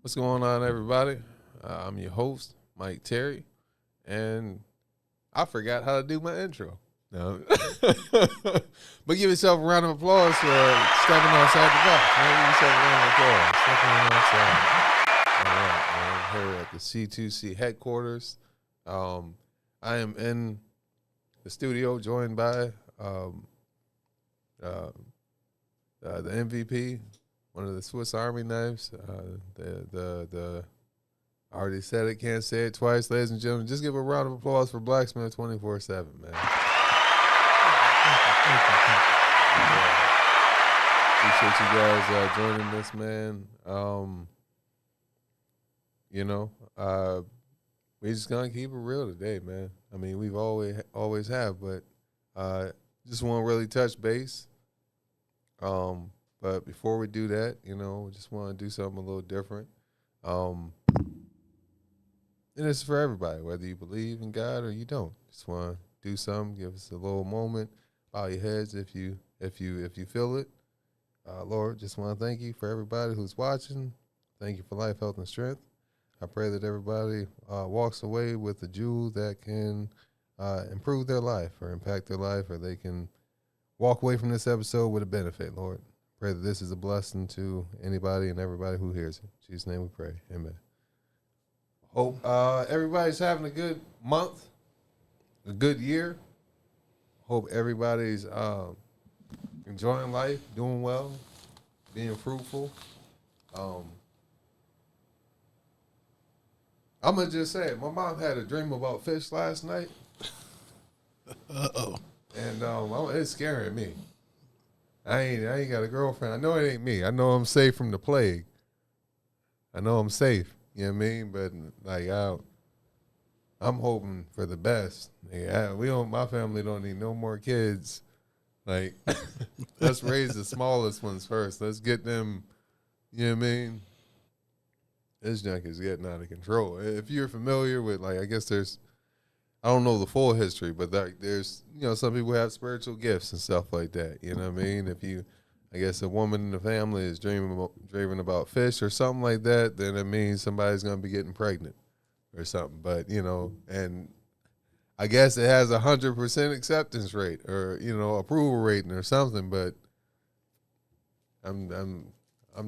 What's going on, everybody? I'm your host, Mike Terry, and I forgot how to do my intro. No. But give yourself a round of applause for stepping outside the box. Man, give yourself a round of applause. Stepping outside. All right, man. Here at the C2C headquarters. I am in the studio joined by uh, the MVP, one of the Swiss Army knives. The I already said it, can't say it twice, ladies and gentlemen. Just give a round of applause for Blacksmith 24/7, man. Appreciate you guys joining this, man. You know, we just gonna keep it real today, man. I mean, we've always have, but just want to really touch base. But before we do that, we just want to do something a little different. And it's for everybody, whether you believe in God or you don't. Just want to do something, give us a little moment, bow your heads if you feel it. Lord, just want to thank you for everybody who's watching. Thank you for life, health, and strength. I pray that everybody walks away with a jewel that can improve their life or impact their life, or they can walk away from this episode with a benefit, Lord. Pray that this is a blessing to anybody and everybody who hears it. In Jesus' name we pray. Amen. Hope everybody's having a good month, a good year. Hope everybody's enjoying life, doing well, being fruitful. I'm going to just say it. My mom had a dream about fish last night. Uh-oh. And it's scaring me. I ain't got a girlfriend. I know it ain't me. I know I'm safe from the plague. I know I'm safe. You know what I mean? But like I'm hoping for the best. Yeah, my family don't need no more kids. Like let's raise the smallest ones first. Let's get them, you know what I mean? This junk is getting out of control. If you're familiar with, like, I guess I don't know the full history, but there's, some people have spiritual gifts and stuff like that. You know what I mean? I guess a woman in the family is dreaming about fish or something like that, then it means somebody's going to be getting pregnant or something. But, and I guess it has 100% acceptance rate or, approval rating or something, but I'm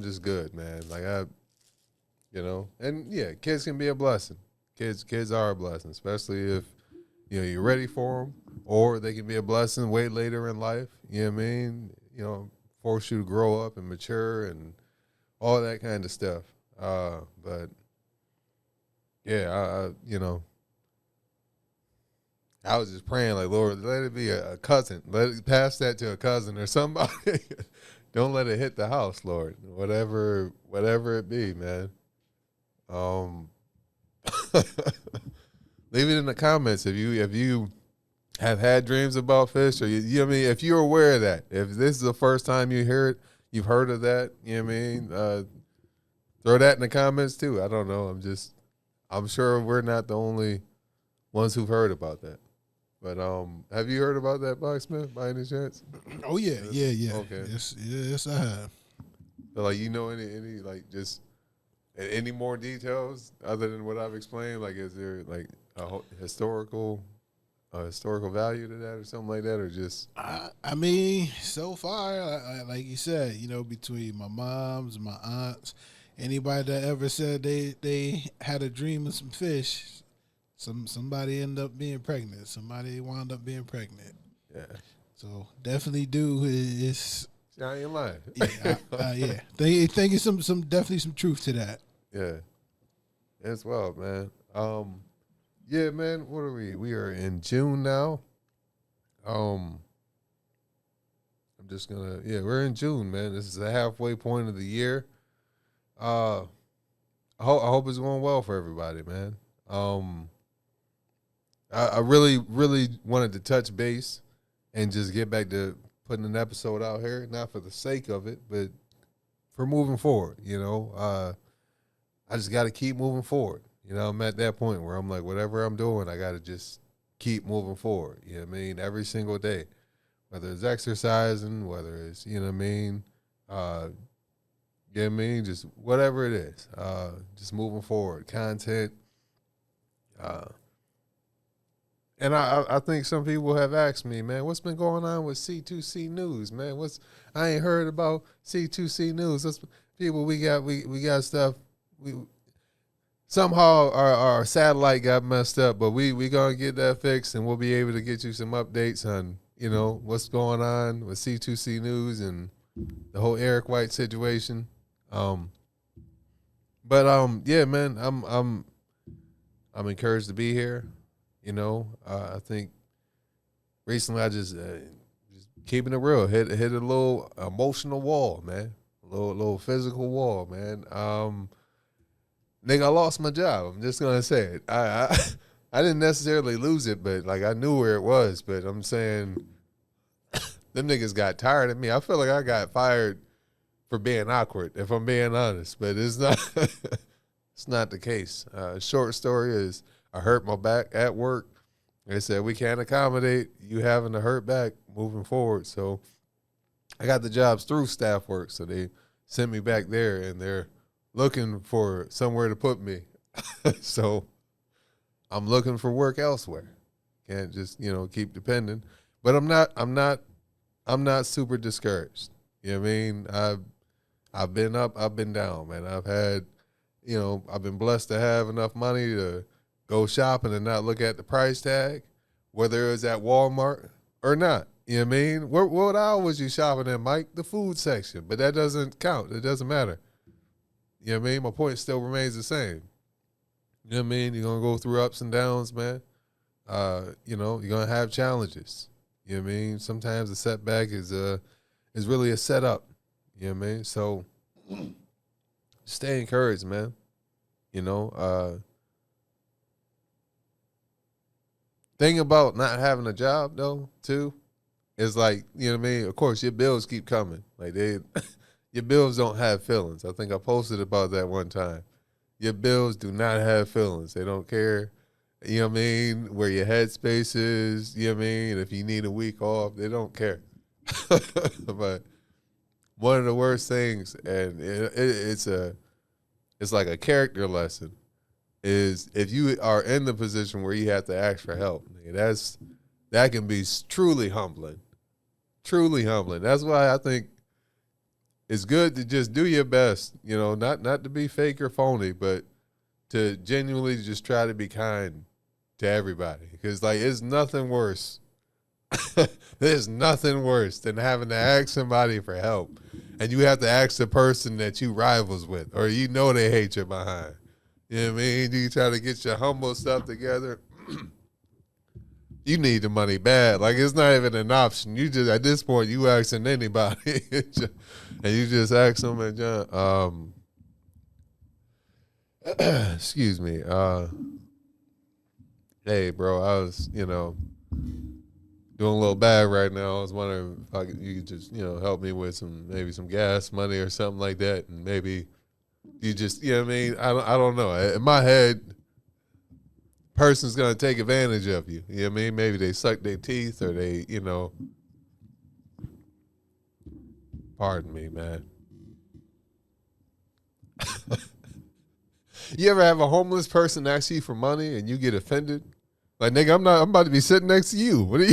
just good, man. Like and yeah, kids can be a blessing. Kids are a blessing, especially if, you're ready for them, or they can be a blessing way later in life. You know what I mean? Force you to grow up and mature and all that kind of stuff. But yeah, I was just praying, like, Lord, let it be a cousin. Let it pass that to a cousin or somebody. Don't let it hit the house, Lord. Whatever it be, man. Leave it in the comments if you have had dreams about fish, or you know what I mean, if you're aware of that. If this is the first time you hear it, you've heard of that, you know what I mean? Throw that in the comments too. I don't know. I'm sure we're not the only ones who've heard about that. But have you heard about that, Blacksmith, by any chance? Oh yeah. Okay. Yes, I have. So, like, any like just any more details other than what I've explained? Like, is there like a historical value to that or something like that, or just? I mean, so far, like you said, between my moms, my aunts, anybody that ever said they had a dream of some fish, somebody ended up being pregnant. Somebody wound up being pregnant. Yeah. So definitely do is. I ain't lying. Yeah, yeah. Think some definitely some truth to that. Yeah. As well, man. Yeah, man. What are we? We are in June now. I'm just gonna. Yeah, we're in June, man. This is the halfway point of the year. I hope it's going well for everybody, man. I really, really wanted to touch base and just get back to putting an episode out here, not for the sake of it, but for moving forward. I just got to keep moving forward. I'm at that point where I'm like, whatever I'm doing, I got to just keep moving forward. You know what I mean? Every single day, whether it's exercising, whether it's, You know what I mean? Just whatever it is. Just moving forward. Content. Uh, and I think some people have asked me, man, what's been going on with C2C News, man? I ain't heard about C2C News. People, we got stuff. We somehow our satellite got messed up, but we gonna get that fixed, and we'll be able to get you some updates on what's going on with C2C News and the whole Eric White situation. Yeah, man, I'm encouraged to be here. I think recently I just keeping it real, hit a little emotional wall, man, a little physical wall, man. Nigga, I lost my job. I'm just gonna say it. I didn't necessarily lose it, but like I knew where it was. But I'm saying them niggas got tired of me. I feel like I got fired for being awkward, if I'm being honest. But it's not. It's not the case. Short story is I hurt my back at work. They said we can't accommodate you having a hurt back moving forward. So I got the jobs through staff work. So they sent me back there, and they're looking for somewhere to put me. So I'm looking for work elsewhere. Can't just, keep depending. But I'm not super discouraged. You know what I mean? I've been up, I've been down, man. I've had, I've been blessed to have enough money to go shopping and not look at the price tag, whether it was at Walmart or not. You know what I mean? What aisle was you shopping in, Mike? The food section. But that doesn't count. It doesn't matter. You know what I mean? My point still remains the same. You know what I mean? You're going to go through ups and downs, man. You're going to have challenges. You know what I mean? Sometimes a setback is really a setup. You know what I mean? So stay encouraged, man. Thing about not having a job, though, too, is like, you know what I mean? Of course, your bills keep coming. Like, your bills don't have feelings. I think I posted about that one time. Your bills do not have feelings. They don't care, you know what I mean, where your headspace is, you know what I mean? If you need a week off, they don't care. But one of the worst things, and it's like a character lesson, is if you are in the position where you have to ask for help. That can be truly humbling. Truly humbling. That's why I think it's good to just do your best, not to be fake or phony, but to genuinely just try to be kind to everybody. Because, like, it's nothing worse. There's nothing worse than having to ask somebody for help. And you have to ask the person that you rivals with, or they hate you behind. You know what I mean? You try to get your humble stuff together. You need the money bad. Like, it's not even an option. You just, at this point, you asking anybody. And you just ask them, and John, excuse me. Hey, bro, I was, doing a little bad right now. I was wondering if you could just, help me with maybe some gas money or something like that. And maybe you just, you know what I mean? I don't know. In my head, person's going to take advantage of you. You know what I mean? Maybe they suck their teeth or they, pardon me, man. You ever have a homeless person ask you for money and you get offended? Like, nigga, I'm about to be sitting next to you. What are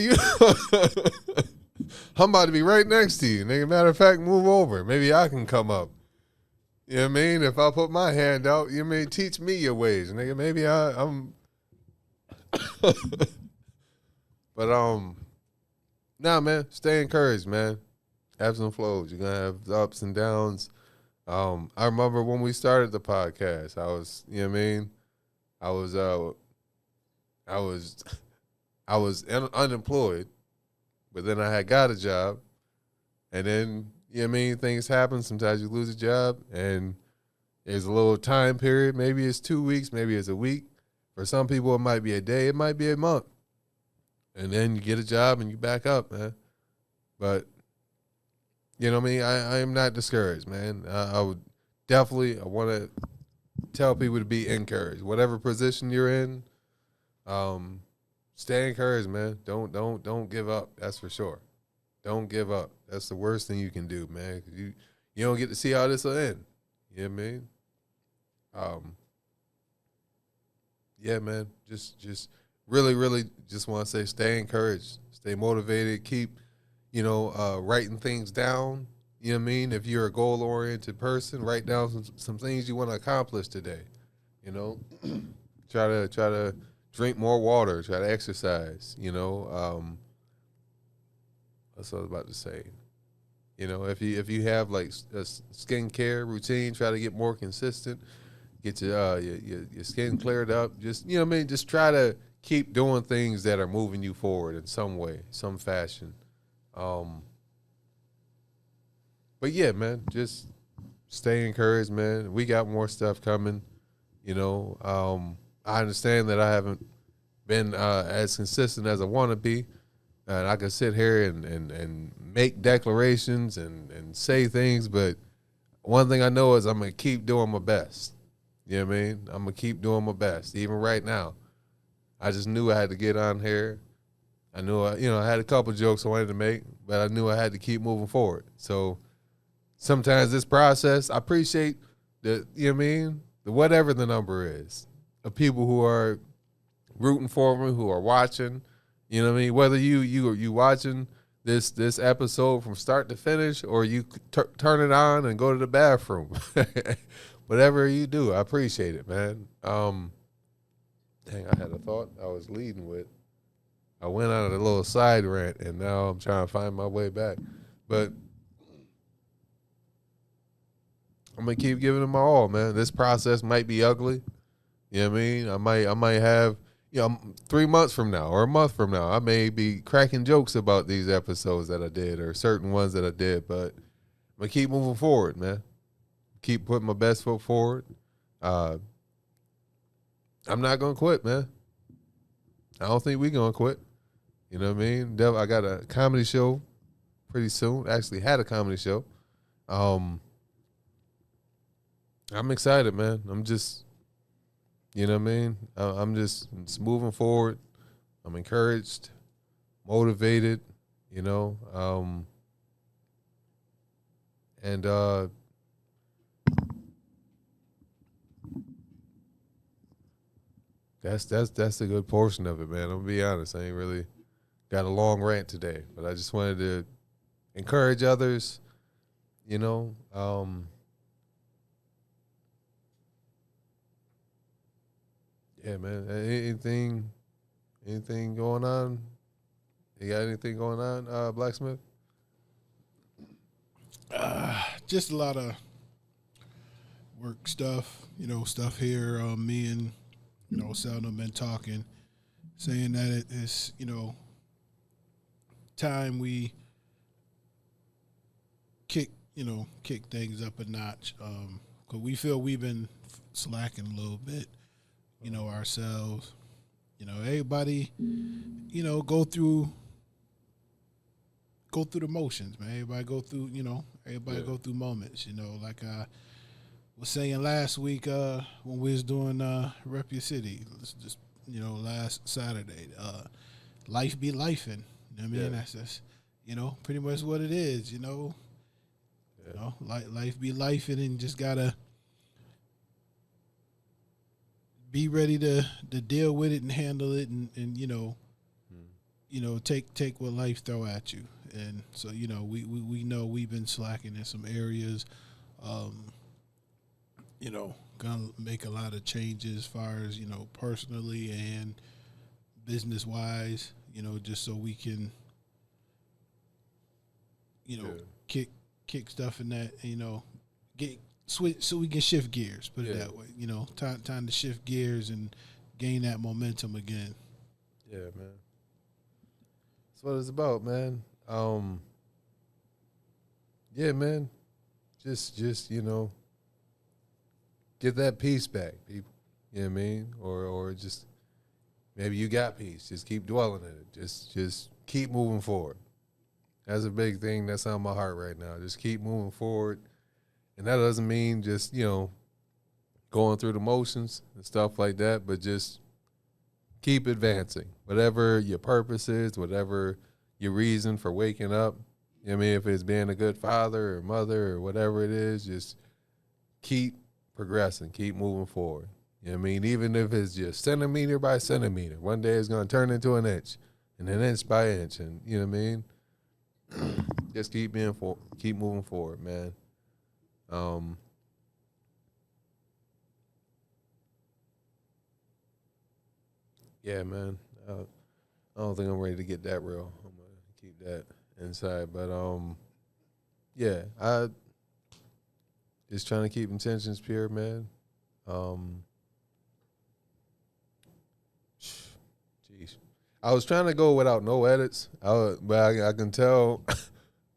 you? I'm about to be right next to you, nigga. Matter of fact, move over. Maybe I can come up. You know what I mean? If I put my hand out, you may teach me your ways, nigga. Maybe I'm. But nah, man. Stay encouraged, man. Ebbs and flows. You're gonna have ups and downs. I remember when we started the podcast. I was, you know what I mean? I was unemployed, but then I had got a job, and then, you know what I mean, things happen. Sometimes you lose a job, and there's a little time period. Maybe it's 2 weeks, maybe it's a week. For some people, it might be a day, it might be a month. And then you get a job and you back up, man. But, you know what I mean? I am not discouraged, man. I would definitely, I want to tell people to be encouraged. Whatever position you're in, stay encouraged, man. Don't give up. That's for sure. Don't give up. That's the worst thing you can do, man. 'Cause you don't get to see how this will end. You know what I mean? Yeah, man. Just really, really just want to say stay encouraged, stay motivated, keep, writing things down. You know what I mean? If you're a goal oriented person, write down some things you want to accomplish today. You know, try to drink more water, try to exercise. That's what I was about to say. If you have like a skincare routine, try to get more consistent. Get your skin cleared up. Just just try to keep doing things that are moving you forward in some way, some fashion. But yeah, man, just stay encouraged, man. We got more stuff coming. I understand that I haven't been as consistent as I want to be. And I can sit here and make declarations and say things, but one thing I know is I'm going to keep doing my best. You know what I mean? I'm going to keep doing my best, even right now. I just knew I had to get on here. I knew, I had a couple jokes I wanted to make, but I knew I had to keep moving forward. So sometimes this process, I appreciate whatever the number is, of people who are rooting for me, who are watching. You know what I mean? Whether you watching this episode from start to finish, or you turn it on and go to the bathroom, whatever you do, I appreciate it, man. Dang, I had a thought I was leading with. I went on a little side rant, and now I'm trying to find my way back. But I'm gonna keep giving it my all, man. This process might be ugly. You know what I mean? I might have. 3 months from now or a month from now, I may be cracking jokes about these episodes that I did or certain ones that I did, but I'm going to keep moving forward, man. Keep putting my best foot forward. I'm not going to quit, man. I don't think we're going to quit. You know what I mean? I got a comedy show pretty soon. Actually had a comedy show. I'm excited, man. I'm just... You know what I mean? I'm just moving forward. I'm encouraged, motivated, and that's a good portion of it, man. I'm gonna be honest. I ain't really got a long rant today, but I just wanted to encourage others, Yeah, man. Anything going on? You got anything going on, Blacksmith? Just a lot of work stuff, stuff here. Me and Seldon been talking, saying that it is, time we kick things up a notch. 'Cause we feel we've been slacking a little bit. Ourselves, everybody, go through the motions, man. Everybody go through, go through moments, like I was saying last week, when we was doing, Rep Your City, just, last Saturday, life be lifing. You know what I mean? Yeah. That's pretty much what it is, Yeah. Life be lifing, and just gotta be ready to deal with it and handle it, and take what life throw at you. And so we know we've been slacking in some areas. Gonna make a lot of changes as far as personally and business wise. Just so we can kick stuff in that. Get switch so we can shift gears. Put it that way. Time to shift gears and gain that momentum again. Yeah, man. That's what it's about, man. Yeah, man. Just get that peace back, people. You know what I mean? Or just maybe you got peace. Just keep dwelling in it. Just keep moving forward. That's a big thing that's on my heart right now. Just keep moving forward. And that doesn't mean just, going through the motions and stuff like that, but just keep advancing. Whatever your purpose is, whatever your reason for waking up, You know what I mean? If it's being a good father or mother or whatever it is, just keep progressing, keep moving forward. You know what I mean? Even if it's just centimeter by centimeter, one day it's going to turn into an inch, and an inch by inch, and you know what I mean? Just keep moving forward, man. Yeah, man. I don't think I'm ready to get that real. I'm gonna keep that inside, but yeah, I just trying to keep intentions pure, man. Jeez, I was trying to go without no edits, but I can tell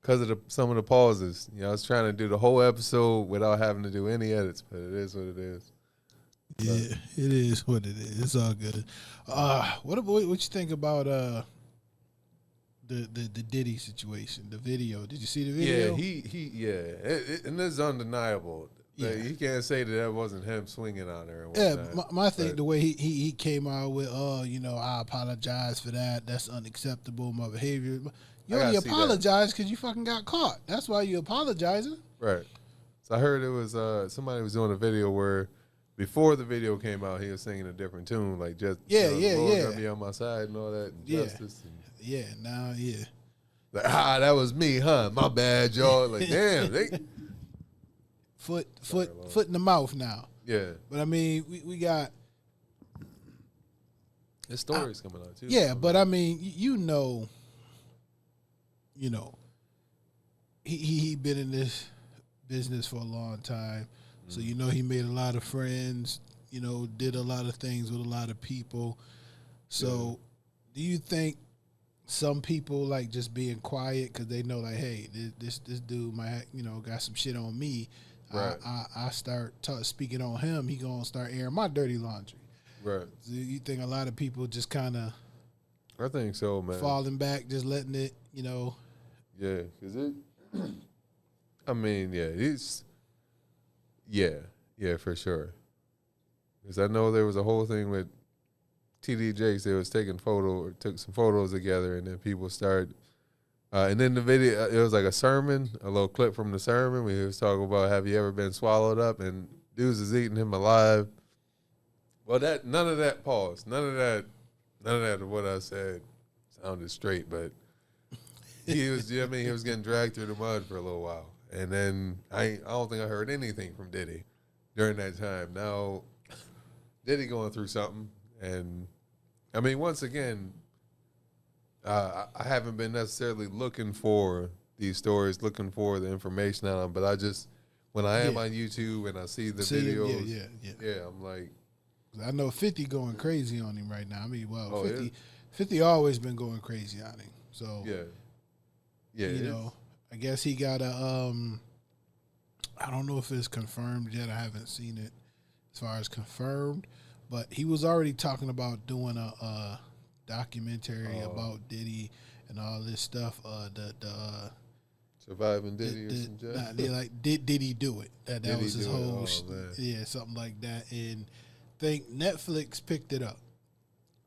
because of some of the pauses. You know, I was trying to do the whole episode without having to do any edits, but it is what it is. Yeah, it is what it is. It's all good. What you think about the Diddy situation, the video? Did you see the video? And it's undeniable. Yeah. Like, he can't say that wasn't him swinging on her. And Yeah, whatnot. my thing, the way he came out with, I apologize for that. That's unacceptable, my behavior. You I only gotta see that. apologize because you fucking got caught. That's why you apologizing. Right. So I heard it was somebody was doing a video where before the video came out, he was singing a different tune, like just Yeah, the Lord yeah. gotta be on my side and all that, and Yeah. justice. And, Yeah. like, that was me, huh? My bad, y'all. Like, damn, they. Foot in the mouth now. Yeah, But I mean, we got his story's coming out too. yeah, but I mean, you know, he been in this business for a long time, so you know he made a lot of friends. Did a lot of things with a lot of people. So, do you think some people like just being quiet because they know like, hey, this dude might got some shit on me. Right. I start speaking on him, he gonna start airing my dirty laundry. Right. So you think a lot of people just kind of I think so, man. falling back, just letting it, Yeah, because it. I mean, yeah, for sure. Because I know there was a whole thing with TD Jakes. They was took some photos together, and then people started. And then the video, it was like a sermon, a little clip from the sermon where he was talking about, have you ever been swallowed up? And dudes is eating him alive. Well, none of that pause, none of that of what I said sounded straight, but he was, he was getting dragged through the mud for a little while. And then I don't think I heard anything from Diddy during that time. Now, Diddy going through something. And, I mean, once again, I haven't been necessarily looking for these stories, looking for the information on them, but I just, when I am on YouTube and I see the videos, I'm like. I know 50 going crazy on him right now. I mean, 50 always been going crazy on him. So, I guess he got a, I don't know if it's confirmed yet. I haven't seen it as far as confirmed, but he was already talking about doing a documentary about Diddy and all this stuff. Surviving Diddy or some jazz. Did he do it? That was his whole, man. something like that. And think Netflix picked it up.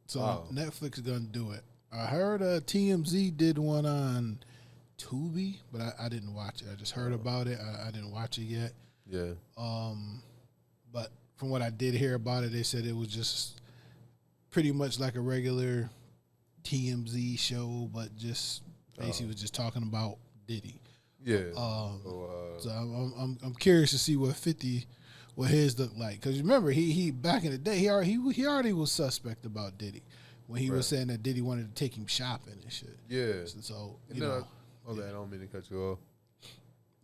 So Netflix is going to do it. I heard TMZ did one on Tubi, but I didn't watch it. I just heard about it. I didn't watch it yet. Yeah. But from what I did hear about it, they said it was just pretty much like a regular TMZ show, but just basically was just talking about Diddy. Yeah. So I'm curious to see what his look like, because remember he back in the day he already was suspect about Diddy when he was saying that Diddy wanted to take him shopping and shit. Yeah. So okay, I don't mean to cut you off.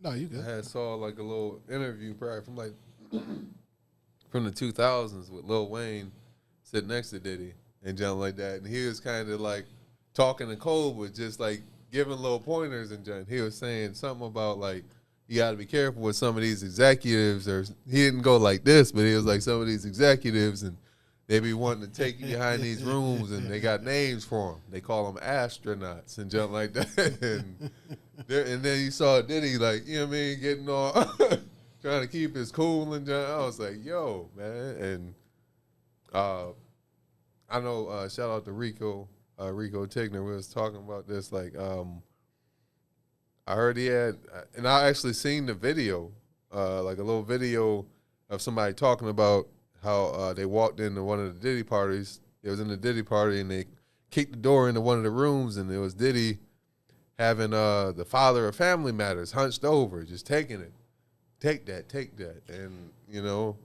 No, you good. I saw like a little interview probably from the 2000s with Lil Wayne sitting next to Diddy and John like that, and he was kind of like talking to Cole, but just like giving little pointers, and John, he was saying something about like, you got to be careful with some of these executives, or he didn't go like this, but he was like, some of these executives, and they be wanting to take you behind these rooms, and they got names for them. They call them astronauts and jump like that. And then you saw Diddy, like, you know what I mean, getting all, trying to keep his cool and jump. I was like, yo, man. And I know, shout out to Rico Tigner. We was talking about this, like, I heard he had, and I actually seen the video, like a little video of somebody talking about how they walked into one of the Diddy parties. It was in the Diddy party, and they kicked the door into one of the rooms, and it was Diddy having the father of Family Matters hunched over, just taking it. Take that. And, you know,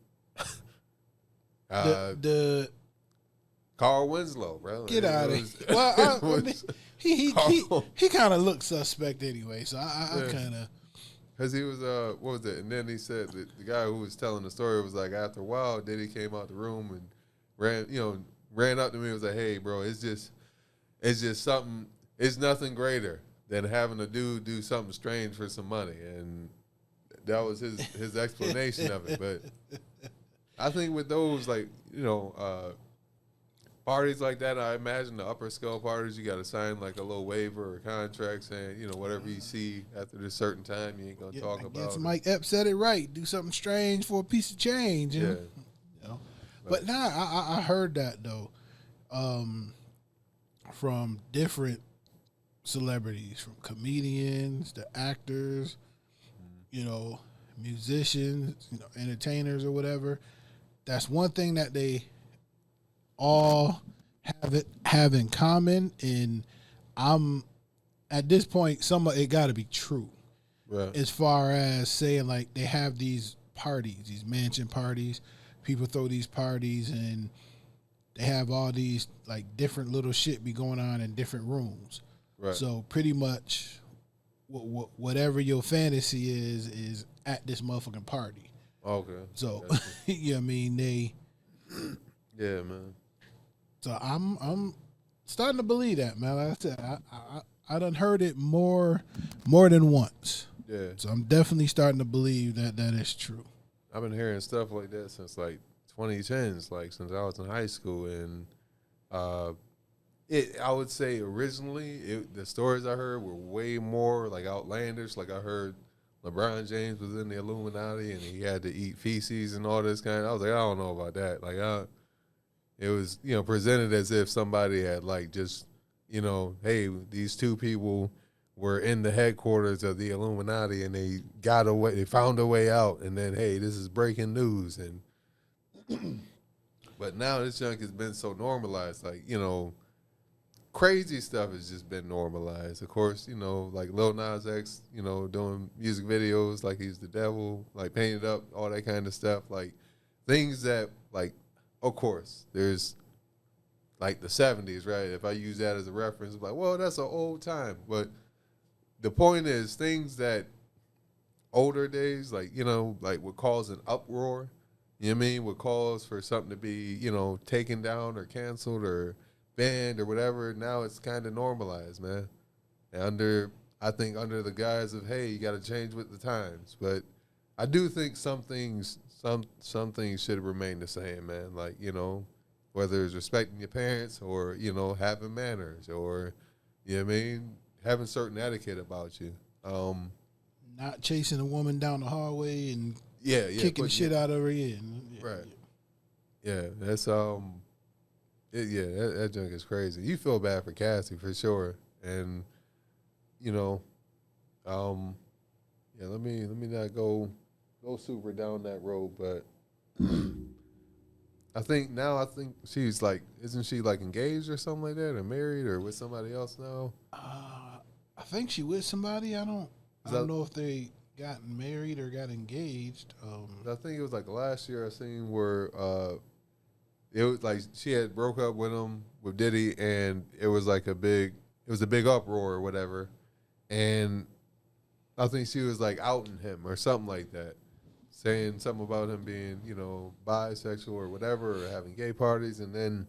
The Carl Winslow, bro. get out of here. Well, I mean, he kind of looked suspect anyway, so I kind of. Because he was, what was it? And then he said that the guy who was telling the story was like, after a while, Diddy came out the room and ran up to me and was like, hey, bro, it's just something, it's nothing greater than having a dude do something strange for some money. And that was his explanation of it. But I think with those, like, parties like that, I imagine the upper scale parties, you got to sign like a little waiver or contract saying, whatever you see after this certain time, you ain't going to talk about it. Mike Epps said it right. Do something strange for a piece of change. Yeah. But I heard that, though, from different celebrities, from comedians to actors, musicians, entertainers or whatever. That's one thing that they all have in common, and I'm at this point, some of it got to be true. Right. As far as saying, like, they have these parties, these mansion parties, people throw these parties, and they have all these like different little shit be going on in different rooms. Right. So pretty much, whatever your fantasy is at this motherfucking party. Okay. So you know what I mean, they. Yeah, man. So I'm starting to believe that, man. Like I said, I done heard it more than once. Yeah. So I'm definitely starting to believe that is true. I've been hearing stuff like that since like 2010s, like since I was in high school, and I would say originally the stories I heard were way more like outlandish. Like I heard LeBron James was in the Illuminati and he had to eat feces and all this kind. I was like, I don't know about that. Like it was presented as if somebody had like just hey, these two people were in the headquarters of the Illuminati and they found a way out, and then hey, this is breaking news. And but now this junk has been so normalized, like crazy stuff has just been normalized. Of course, like Lil Nas X, doing music videos like he's the devil, like painted up, all that kind of stuff, like things that like, of course, there's like the 70s, right? If I use that as a reference, I'm like, well, that's an old time. But the point is, things that older days, like, like would cause an uproar, would cause for something to be, taken down or canceled or banned or whatever. Now it's kind of normalized, man. And I think under the guise of, hey, you got to change with the times. But I do think some things should remain the same, man. Like, whether it's respecting your parents or, having manners or, having certain etiquette about you. Not chasing a woman down the hallway and kicking the shit out of her. Right. Yeah, that's that junk is crazy. You feel bad for Cassie for sure, and let me not go super down that road, but I think she's like, isn't she like engaged or something like that, or married, or with somebody else now? I think she with somebody. I don't know if they gotten married or got engaged. I think it was like last year I seen where it was like she had broke up with him, with Diddy, and it was like a big uproar or whatever, and I think she was like outing him or something like that, saying something about him being bisexual or whatever, or having gay parties, and then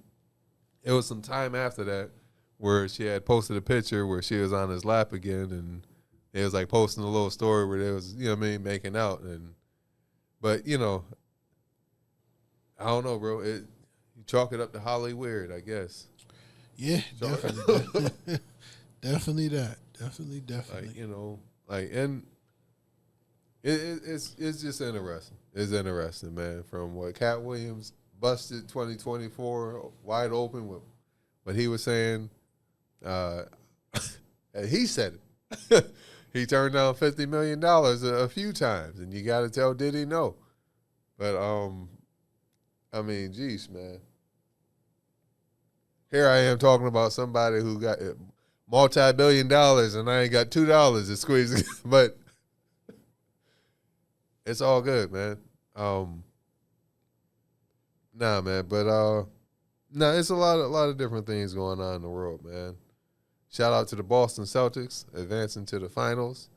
it was some time after that where she had posted a picture where she was on his lap again, and it was like posting a little story where they was, making out. But I don't know, bro. You chalk it up to Holly weird, I guess. Yeah, definitely. Definitely that. Like, and it's just interesting. It's interesting, man. From what Cat Williams busted 2024 wide open with what he was saying. He said it. he turned down $50 million a few times, and you got to tell Diddy no. But I mean, geez, man. Here I am talking about somebody who got multi-billion dollars, and I ain't got $2 to squeeze. But it's all good, man. Nah, man. But nah, it's a lot of different things going on in the world, man. Shout out to the Boston Celtics advancing to the finals.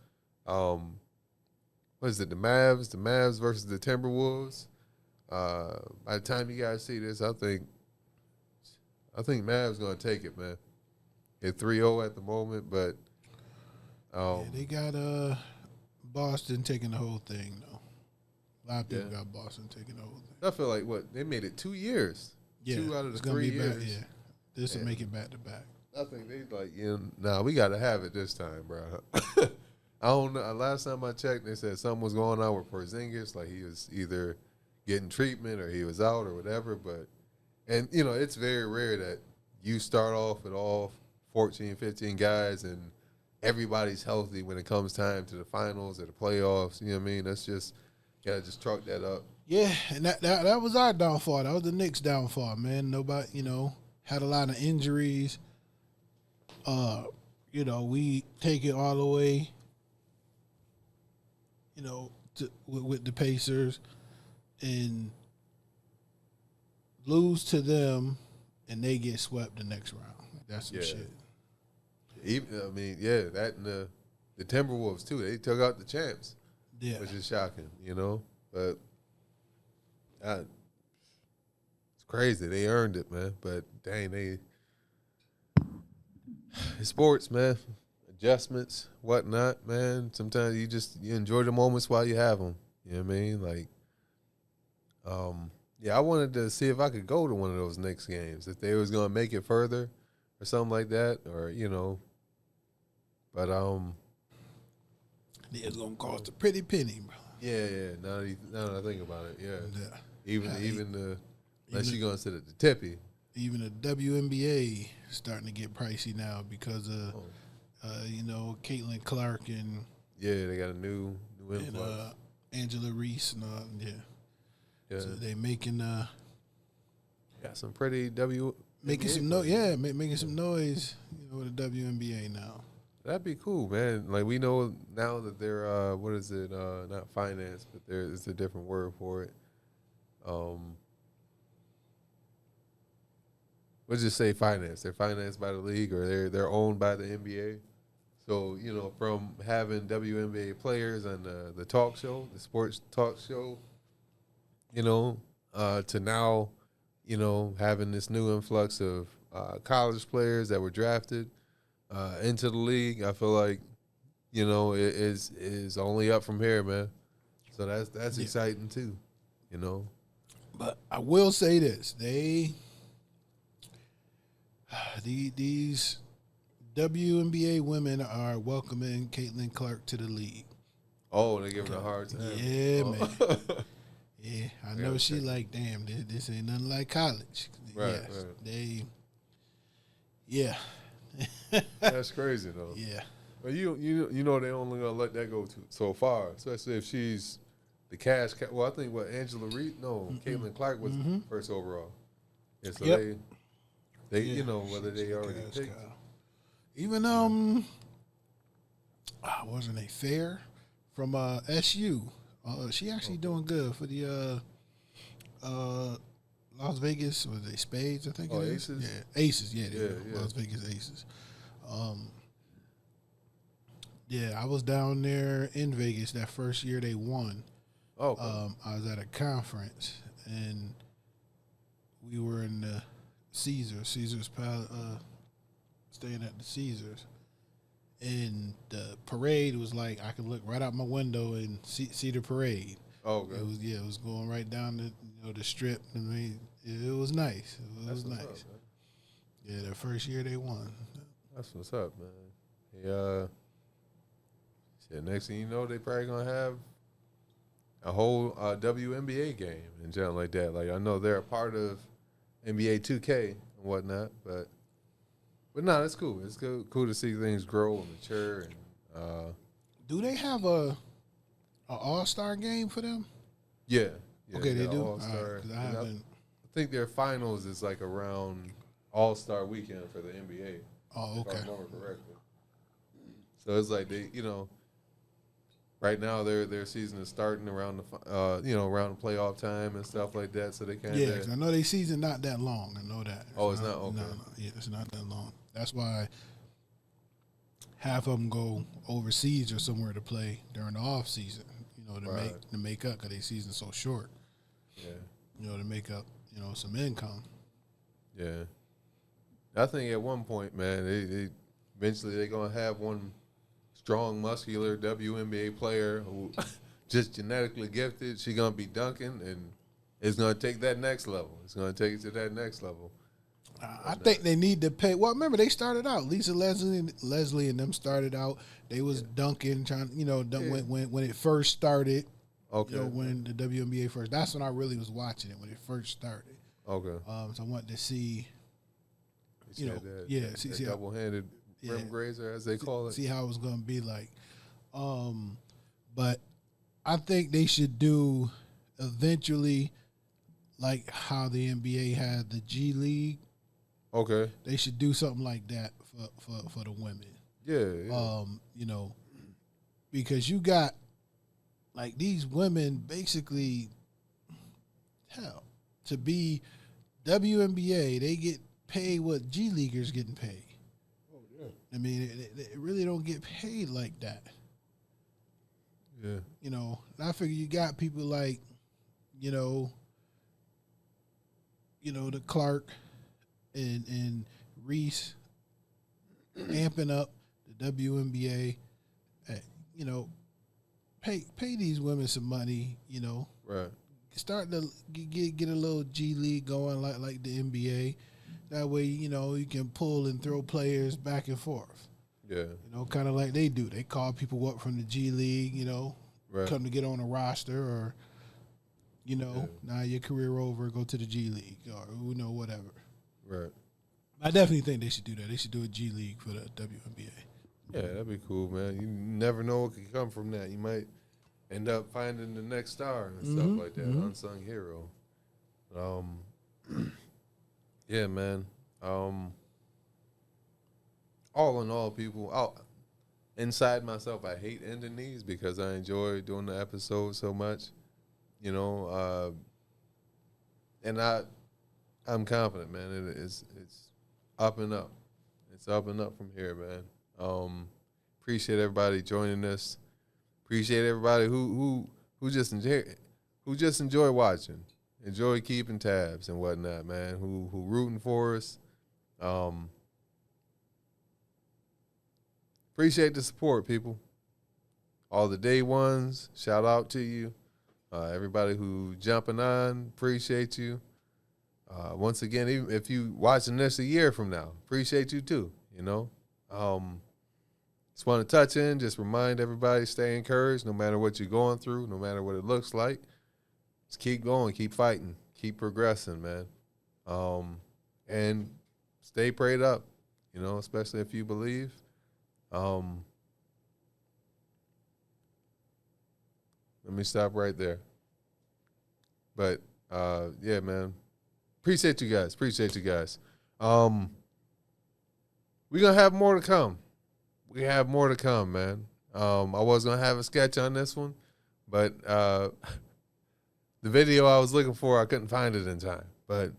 What is it? The Mavs versus the Timberwolves. By the time you guys see this, I think Mavs gonna take it, man. They're 3-0 at the moment, but they got Boston taking the whole thing though. A lot of people got Boston taking the whole thing. I feel like they made it 2 years. Yeah, 2 out of the it's gonna 3 be years. back, yeah, this will make it back to back. I think they nah, we got to have it this time, bro. I don't know. Last time I checked, they said something was going on with Porzingis, like he was either getting treatment or he was out or whatever. But, and, it's very rare that you start off with all 14, 15 guys and everybody's healthy when it comes time to the finals or the playoffs. You know what I mean? That's just, got to just chalk that up. Yeah, and that was our downfall. That was the Knicks' downfall, man. Nobody, had a lot of injuries. We take it all the way, with the Pacers and lose to them, and they get swept the next round. That's some shit. That and the Timberwolves too. They took out the champs, which is shocking, But it's crazy. They earned it, man. But dang, it's sports, man. Adjustments, whatnot, man. Sometimes you enjoy the moments while you have them. You know what I mean? Like, I wanted to see if I could go to one of those Knicks games, if they was gonna make it further or something like that, or But it's gonna cost a pretty penny, bro. Yeah. Now that I think about it, Even unless you're gonna sit at the tippy. Even the WNBA starting to get pricey now because of Caitlin Clark and they got a new influx. And Angela Reese and Yeah. So they making got some pretty making some making some noise, with the WNBA now. That'd be cool, man. Like, we know now that they're what is it? Not finance, but there's a different word for it. Let's just say finance. They're financed by the league, or they're owned by the NBA. So, from having WNBA players on the talk show, the sports talk show, to now, having this new influx of college players that were drafted into the league, I feel like, it is only up from here, man. So that's exciting too, But I will say this: these WNBA women are welcoming Caitlin Clark to the league. Oh, they're giving her a hard time. Yeah, man. Yeah, I know she like, damn, this ain't nothing like college. Right, right. That's crazy though. Yeah. But they only gonna let that go so far, especially if she's the cash. Well, I think Angela Reed. No, Caitlin Clark was first overall. Yeah, so they whether they already picked. Even wasn't a Fair from SU. She actually doing good for the Las Vegas. Was they Spades? I think it is. Aces? Yeah, Aces. Yeah. Las Vegas Aces. I was down there in Vegas that first year they won. Oh. I was at a conference and we were in the Caesars Palace, staying at the Caesars. And the parade was like I could look right out my window and see the parade. Oh, okay. It was going right down the strip. I mean, it was nice. It was nice. Up, yeah, the first year they won. That's what's up, man. Next thing you know, they probably gonna have a whole WNBA game and something like that. Like, I know they're a part of NBA 2K and whatnot, but no, it's cool. It's cool to see things grow and mature, and Do they have a All-Star game for them? Yeah. Okay, they do? All-Star. 'Cause I haven't. I think their finals is like around All-Star weekend for the NBA. Oh, If I okay. remember correctly. So it's like they, right now their season is starting around around the playoff time and stuff like that. So they kind of Yeah, 'cause I know their season not that long. I know that. Oh, it's not? Okay. No, yeah, it's not that long. That's why half of them go overseas or somewhere to play during the off season. To make up because their season's so short. Yeah. To make up some income. Yeah. I think at one point, man, they eventually they're gonna have one strong, muscular WNBA player who just genetically gifted. She's gonna be dunking, and it's gonna take that next level. It's gonna take it to that next level. I think they need to pay. Well, remember they started out. Lisa Leslie and them started out. They was dunking, trying when it first started. Okay. When the WNBA first. That's when I really was watching it when it first started. Okay. So I wanted to see. See See double-handed rim grazer, as they call it. See how it was going to be like. But I think they should do eventually, like how the NBA had the G League. Okay. They should do something like that for the women. Yeah. Because you got like these women basically, hell, to be WNBA, they get paid what G Leaguers getting paid. Oh yeah. I mean, they really don't get paid like that. Yeah. I figure you got people like, the Clark and Reese amping up the WNBA. Pay these women some money. Right. Start to get a little G League going like the NBA. That way, you can pull and throw players back and forth. Yeah. Kind of like they do. They call people up from the G League, Right. come to get on a roster or, now your career over, go to the G League or, whatever. Right. I definitely think they should do that. They should do a G League for the WNBA. Yeah, that'd be cool, man. You never know what could come from that. You might end up finding the next star and stuff like that, unsung hero. Yeah, man. All in all, people, inside myself, I hate ending these because I enjoy doing the episode so much, and I'm confident, man. It's up and up. It's up and up from here, man. Appreciate everybody joining us. Appreciate everybody who just enjoy watching, enjoy keeping tabs and whatnot, man. Who rooting for us. Appreciate the support, people. All the day ones, shout out to you. Everybody who jumping on, appreciate you. Once again, even if you watching this a year from now, appreciate you too. Just want to touch in, just remind everybody, stay encouraged, no matter what you're going through, no matter what it looks like. Just keep going, keep fighting, keep progressing, man. And stay prayed up, especially if you believe. Let me stop right there. But yeah, man. Appreciate you guys. We're gonna have more to come. We have more to come, man. I was gonna have a sketch on this one, but the video I was looking for, I couldn't find it in time. But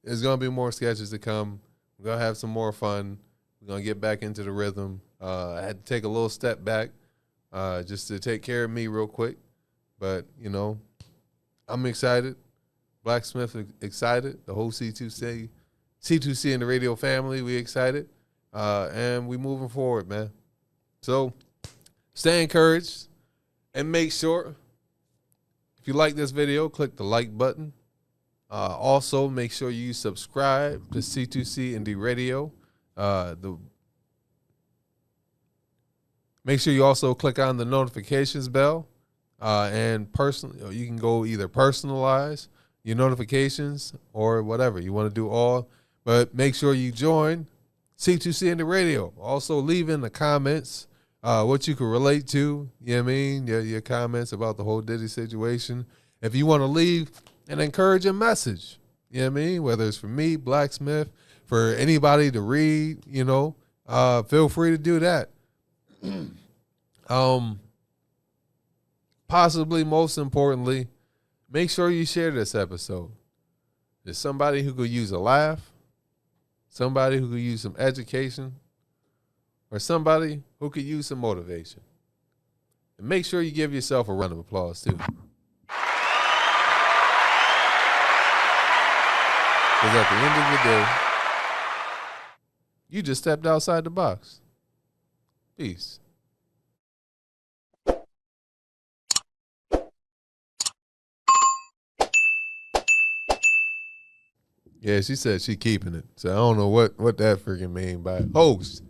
there's gonna be more sketches to come. We're gonna have some more fun. We're gonna get back into the rhythm. I had to take a little step back just to take care of me real quick. But, I'm excited. Blacksmith excited. The whole C2C and the radio family, we excited. And we moving forward, man. So stay encouraged and make sure, if you like this video, click the like button. Also, make sure you subscribe to C2C Indie Radio. Make sure you also click on the notifications bell. And you can go either personalize your notifications or whatever. You want to do all. But make sure you join C2C Indie Radio. Also, leave in the comments what you can relate to. You know what I mean? Your comments about the whole Diddy situation. If you want to leave an encouraging message, you know what I mean? Whether it's for me, Blacksmith, for anybody to read, feel free to do that. Possibly most importantly, make sure you share this episode. There's somebody who could use a laugh, somebody who could use some education, or somebody who could use some motivation. And make sure you give yourself a round of applause, too. Because at the end of the day, you just stepped outside the box. Peace. Yeah, she said she keeping it. So I don't know what that freaking mean by host.